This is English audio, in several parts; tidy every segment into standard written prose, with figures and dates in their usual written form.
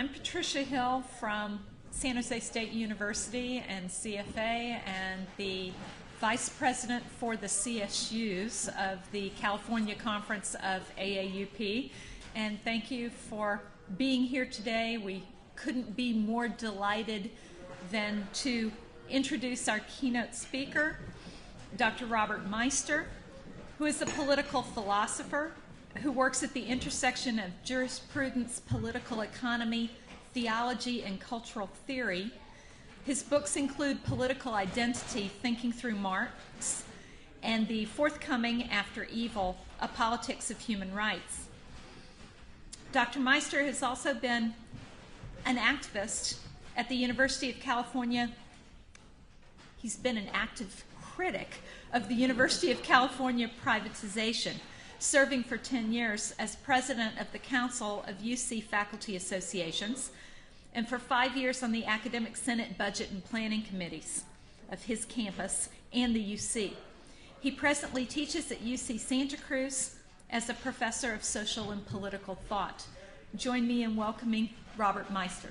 I'm Patricia Hill from San Jose State University and CFA, and the Vice President for the CSUs of the California Conference of AAUP. And thank you for being here today. We couldn't be more delighted than to introduce our keynote speaker, Dr. Robert Meister, who is a political philosopher who works at the intersection of jurisprudence, political economy, theology, and cultural theory. His books include Political Identity, Thinking Through Marx, and the forthcoming After Evil, A Politics of Human Rights. Dr. Meister has also been an activist at the University of California. He's been an active critic of the University of California privatization, serving for 10 years as president of the Council of UC Faculty Associations, and for 5 years on the Academic Senate Budget and Planning Committees of his campus and the UC. He presently teaches at UC Santa Cruz as a professor of social and political thought. Join me in welcoming Robert Meister.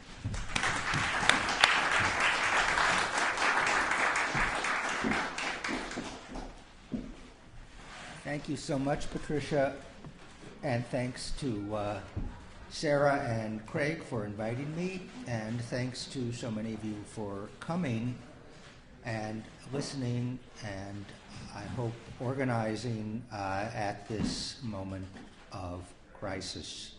Thank you so much, Patricia, and thanks to Sarah and Craig for inviting me, and thanks to so many of you for coming and listening, and I hope organizing at this moment of crisis.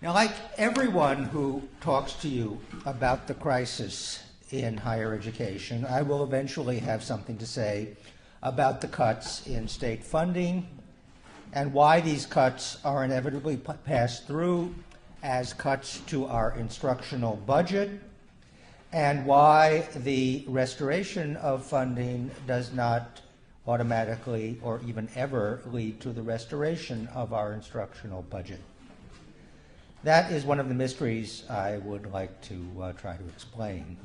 Now, like everyone who talks to you about the crisis in higher education, I will eventually have something to say about the cuts in state funding and why these cuts are inevitably passed through as cuts to our instructional budget, and why the restoration of funding does not automatically or even ever lead to the restoration of our instructional budget. That is one of the mysteries I would like to try to explain.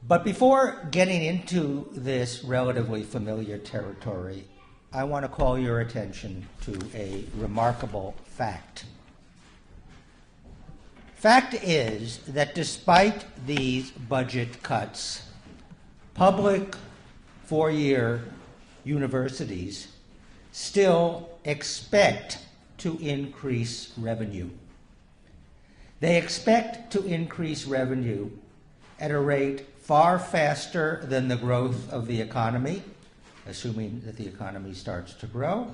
But before getting into this relatively familiar territory, I want to call your attention to a remarkable fact. Fact is that despite these budget cuts, public four-year universities still expect to increase revenue. They expect to increase revenue at a rate far faster than the growth of the economy, assuming that the economy starts to grow.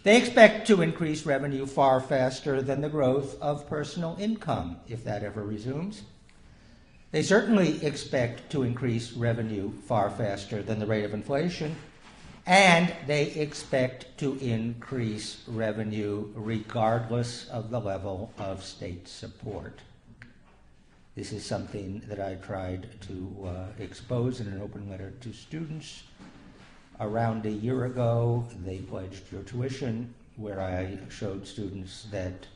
They expect to increase revenue far faster than the growth of personal income, if that ever resumes. They certainly expect to increase revenue far faster than the rate of inflation, and they expect to increase revenue regardless of the level of state support. This is something that I tried to expose in an open letter to students. Around a year ago, they pledged your tuition, where I showed students that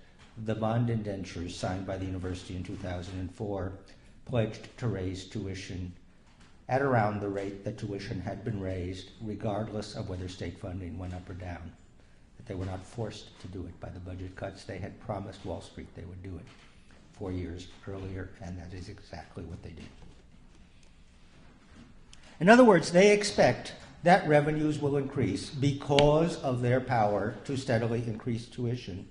the bond indentures signed by the university in 2004 pledged to raise tuition at around the rate that tuition had been raised, regardless of whether state funding went up or down. That they were not forced to do it by the budget cuts. They had promised Wall Street they would do it 4 years earlier, and that is exactly what they did. In other words, they expect that revenues will increase because of their power to steadily increase tuition,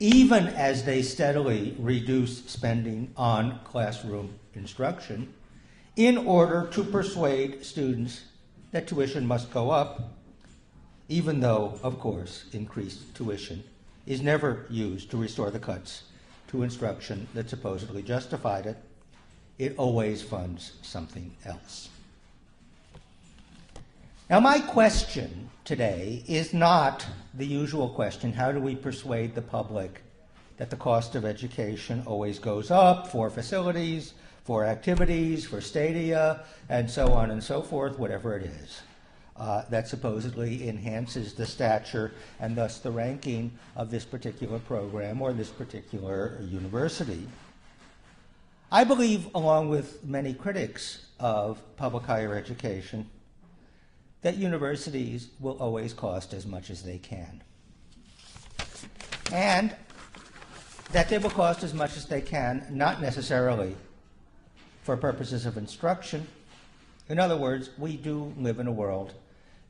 even as they steadily reduce spending on classroom instruction, in order to persuade students that tuition must go up, even though, of course, increased tuition is never used to restore the cuts to instruction that supposedly justified it. It always funds something else. Now, my question today is not the usual question, how do we persuade the public that the cost of education always goes up for facilities, for activities, for stadia, and so on and so forth, whatever it is, that supposedly enhances the stature and thus the ranking of this particular program or this particular university. I believe, along with many critics of public higher education, that universities will always cost as much as they can. And that they will cost as much as they can, not necessarily for purposes of instruction. In other words, we do live in a world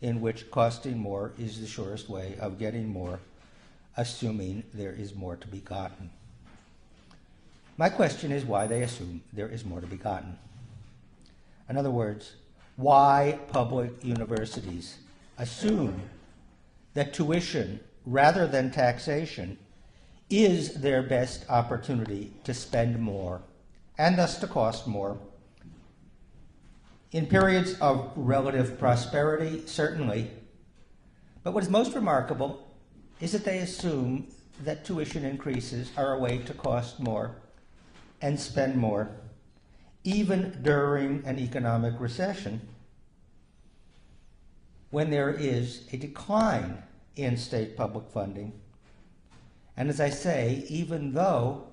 in which costing more is the surest way of getting more, assuming there is more to be gotten. My question is why they assume there is more to be gotten. In other words, why public universities assume that tuition, rather than taxation, is their best opportunity to spend more, and thus to cost more. In periods of relative prosperity, certainly, but what is most remarkable is that they assume that tuition increases are a way to cost more and spend more, even during an economic recession, when there is a decline in state public funding. And as I say, even though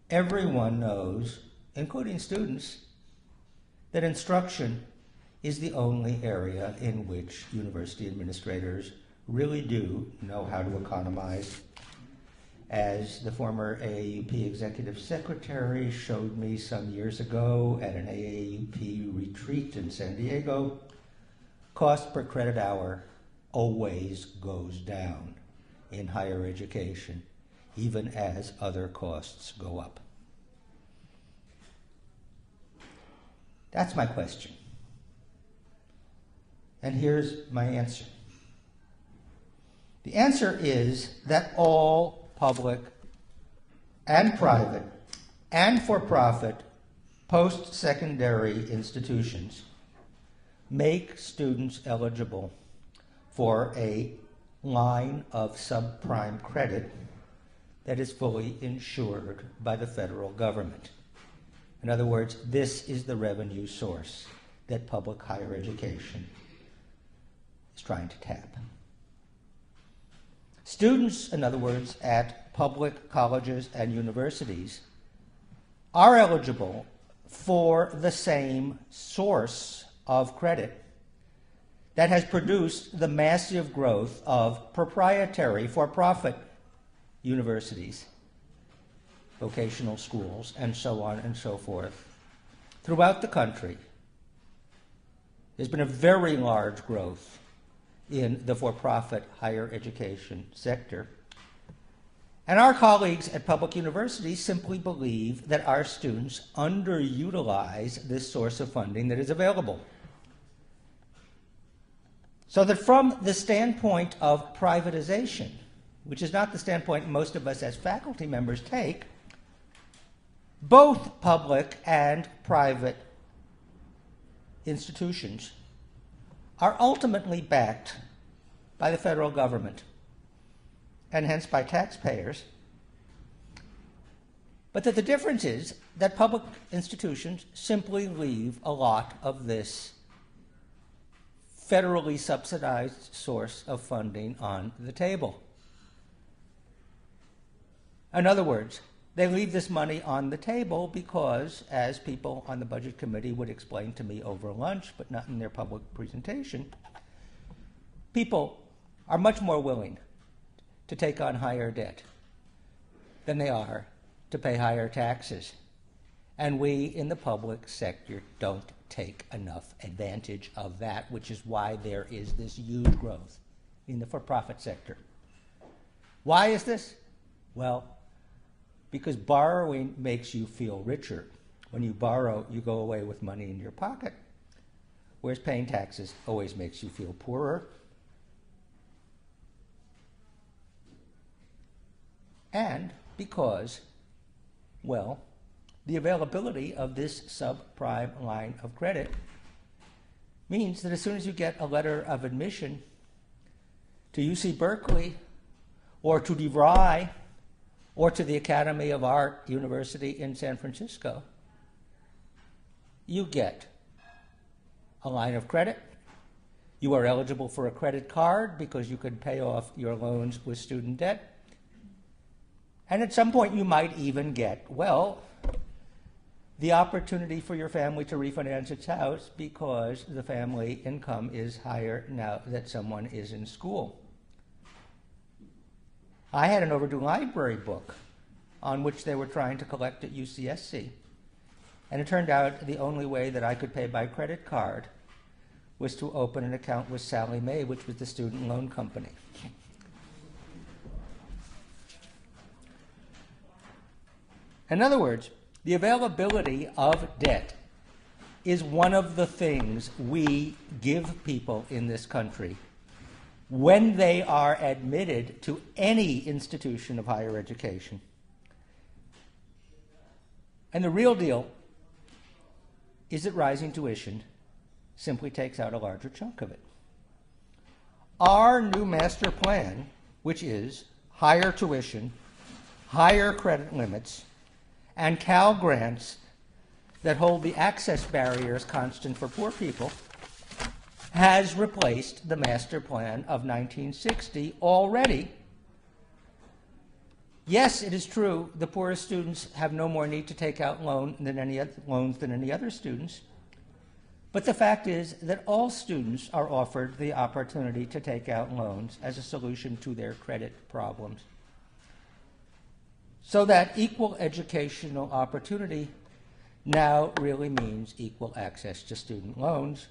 everyone knows, including students, that instruction is the only area in which university administrators really do know how to economize. As the former AAUP executive secretary showed me some years ago at an AAUP retreat in San Diego, cost per credit hour always goes down in higher education, even as other costs go up. That's my question. And here's my answer. The answer is that all public and private and for-profit post-secondary institutions make students eligible for a line of subprime credit that is fully insured by the federal government. In other words, this is the revenue source that public higher education is trying to tap. Students, in other words, at public colleges and universities are eligible for the same source of credit that has produced the massive growth of proprietary for-profit universities, vocational schools, and so on and so forth. Throughout the country, there's been a very large growth in the for-profit higher education sector. And our colleagues at public universities simply believe that our students underutilize this source of funding that is available. So that from the standpoint of privatization, which is not the standpoint most of us as faculty members take, both public and private institutions are ultimately backed by the federal government and hence by taxpayers, but that the difference is that public institutions simply leave a lot of this federally subsidized source of funding on the table. In other words, they leave this money on the table because, as people on the Budget Committee would explain to me over lunch, but not in their public presentation, people are much more willing to take on higher debt than they are to pay higher taxes. And we in the public sector don't take enough advantage of that, which is why there is this huge growth in the for-profit sector. Why is this? Well, because borrowing makes you feel richer. When you borrow, you go away with money in your pocket, whereas paying taxes always makes you feel poorer. And because, well, the availability of this subprime line of credit means that as soon as you get a letter of admission to UC Berkeley or to DeVry or to the Academy of Art University in San Francisco, you get a line of credit. You are eligible for a credit card because you can pay off your loans with student debt. And at some point you might even get, well, the opportunity for your family to refinance its house because the family income is higher now that someone is in school. I had an overdue library book on which they were trying to collect at UCSC. And it turned out the only way that I could pay by credit card was to open an account with Sallie Mae, which was the student loan company. In other words, the availability of debt is one of the things we give people in this country when they are admitted to any institution of higher education. And the real deal is that rising tuition simply takes out a larger chunk of it. Our new master plan, which is higher tuition, higher credit limits, and Cal grants that hold the access barriers constant for poor people, has replaced the master plan of 1960 already. Yes, it is true the poorest students have no more need to take out loans than any other students, but the fact is that all students are offered the opportunity to take out loans as a solution to their credit problems. So that equal educational opportunity now really means equal access to student loans,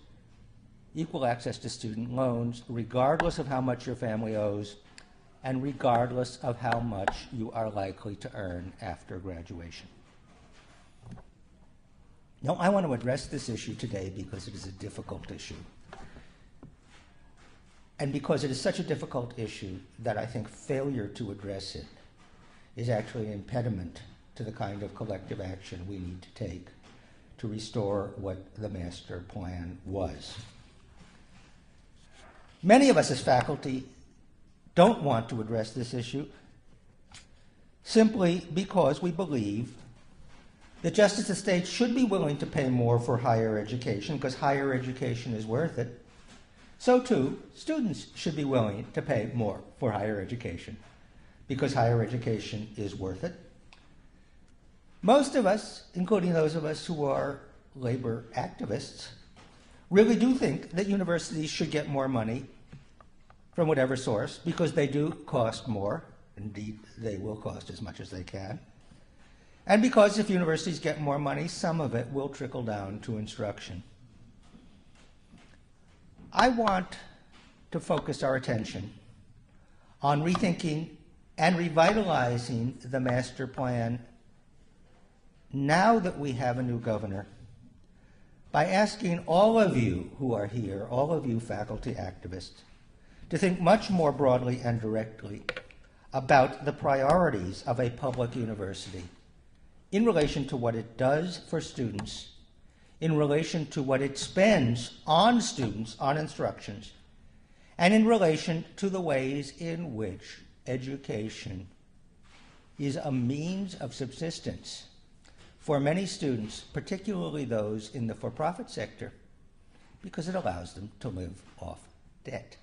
regardless of how much your family owes and regardless of how much you are likely to earn after graduation. Now, I want to address this issue today because it is a difficult issue. And because it is such a difficult issue that I think failure to address it is actually an impediment to the kind of collective action we need to take to restore what the master plan was. Many of us as faculty don't want to address this issue simply because we believe that just as the state should be willing to pay more for higher education because higher education is worth it, so too students should be willing to pay more for higher education because higher education is worth it. Most of us, including those of us who are labor activists, really do think that universities should get more money from whatever source because they do cost more. Indeed, they will cost as much as they can. And because if universities get more money, some of it will trickle down to instruction. I want to focus our attention on rethinking and revitalizing the master plan now that we have a new governor by asking all of you who are here, all of you faculty activists, to think much more broadly and directly about the priorities of a public university in relation to what it does for students, in relation to what it spends on students, on instructions, and in relation to the ways in which education is a means of subsistence for many students, particularly those in the for-profit sector, because it allows them to live off debt.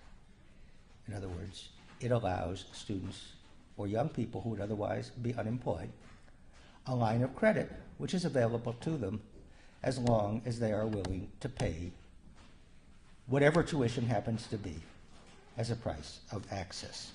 In other words, it allows students or young people who would otherwise be unemployed a line of credit which is available to them as long as they are willing to pay whatever tuition happens to be as a price of access.